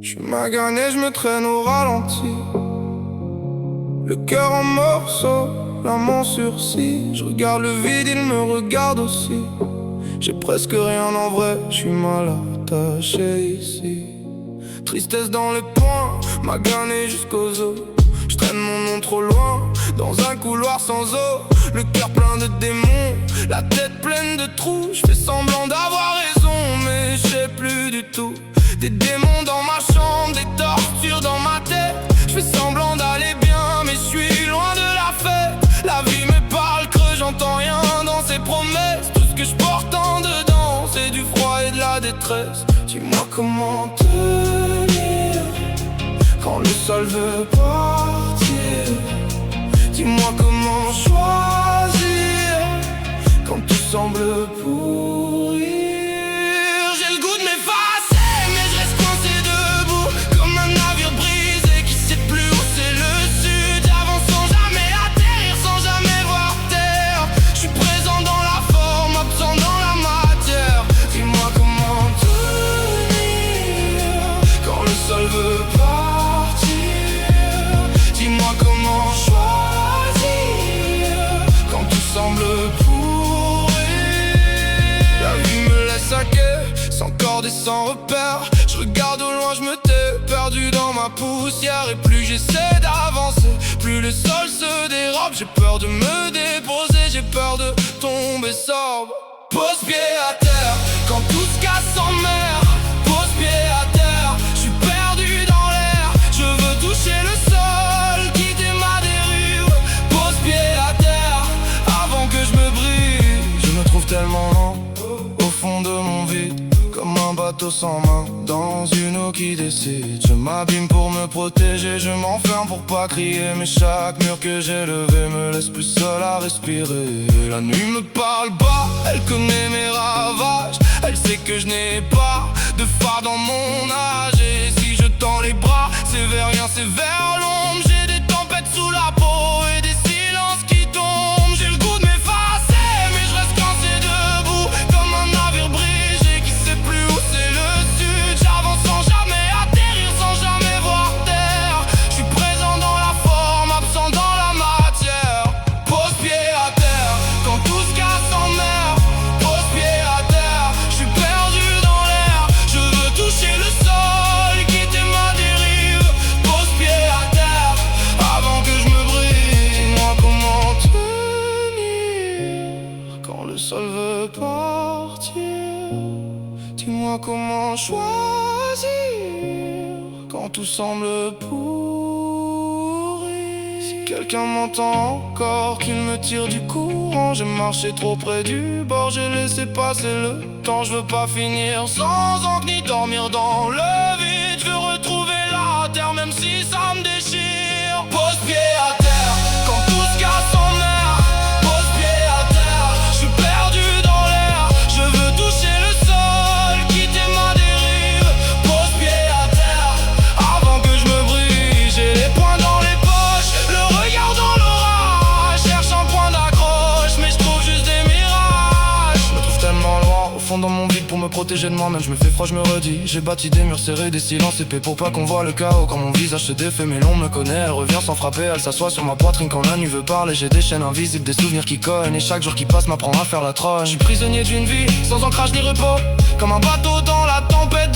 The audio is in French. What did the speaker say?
J'suis magané, j'me traîne au ralenti, le cœur en morceaux, l'âme en sursis. Je regarde le vide, il me regarde aussi. J'ai presque rien en vrai, j'suis mal attaché ici. Tristesse dans les poings, magané jusqu'aux os. J'traîne mon nom trop loin, dans un couloir sans eau. Le cœur plein de démons, la tête pleine de trous. J'fais semblant d'avoir raison, mais j'sais plus du tout. Des démons dans ma chambre, des tortures dans ma tête. J'fais semblant d'aller bien, mais j'suis loin de la fête. La vie me parle creux, j'entends rien dans ses promesses. Tout ce que j'porte en dedans, c'est du froid et de la détresse. Dis-moi comment tenir quand le sol veut partir. Dis-moi comment choisir quand tout semble pourrir. J'ai le goût de m'effacer, mais je reste coincé debout, comme un navire brisé qui sait plus où c'est le sud. J'avance sans jamais atterrir, sans jamais voir terre. Je suis présent dans la forme, absent dans la matière. Dis-moi comment tenir quand le sol veut partir. Dis-moi comment choisir quand tout semble pourrir. La vie me laisse à quai, sans corde et sans repère. Je regarde au loin, je me tais, perdu dans ma poussière. Et plus j'essaie d'avancer, plus le sol se dérobe. J'ai peur de me déposer, j'ai peur de tomber sobre. Pose pied à terre, quand tout se casse en mer. Pose pied à terre, je suis perdu dans l'air. Je veux toucher le sol, quitter ma dérive. Pose pied à terre, avant que je me brise. Je me trouve tellement lent, au fond de mon vide, comme un bateau sans main, dans une eau qui décide. Je m'abîme pour me protéger, je m'enferme pour pas crier. Mais chaque mur que j'ai levé me laisse plus seul à respirer. La nuit me parle bas, elle connaît mes ravages. Elle sait que je n'ai pas de phare dans mon âge. Et si je tends les bras, c'est vers rien, c'est vers l'ombre. J'ai des tempêtes sous la peau et des silences qui tombent. J'ai le goût de m'effacer, mais je reste coincé debout, comme un navire brisé qui sait plus où c'est le sud. J'avance sans jamais atterrir, sans jamais voir terre. Je suis présent dans la forme, absent dans la matière. Pose pied à terre, quand tout se casse en mer. Pose pied à terre, je suis perdu dans l'air. Je veux toucher le sol, quitter ma dérive. Pose pied à terre, avant que je me brise. Dis-moi comment tenir quand le sol veut partir. Dis-moi comment choisir quand tout semble pourrir. Si quelqu'un m'entend encore, qu'il me tire du courant. J'ai marché trop près du bord, j'ai laissé passer le temps. Je veux pas finir sans encre ni dormir dans le vide. Je veux retrouver la terre même si ça me déchire. Pose pied à terre, quand tout se casse en mer. Pose pied à terre, je suis perdu dans l'air. Je veux toucher le sol, quitter ma dérive. Pose pied à terre, avant que je me brise. J'ai les poings dans les poches, le regard dans l'orage. Cherche un point d'accroche, mais je trouve juste des mirages. Je me trouve tellement loin, au fond dans mon vide, pour me protéger de moi-même. Je me fais froid, je me redis. J'ai bâti des murs serrés, des silences épais pour pas qu'on voit le chaos. Quand mon visage se défait, mais l'on me connaît. Elle revient sans frapper, elle s'assoit sur ma poitrine quand la nuit veut parler. J'ai des chaînes invisibles, des souvenirs qui cognent. Et chaque jour qui passe m'apprend à faire la trogne. Je suis prisonnier d'une vie, sans ancrage ni repos, comme un bateau dans la tempête.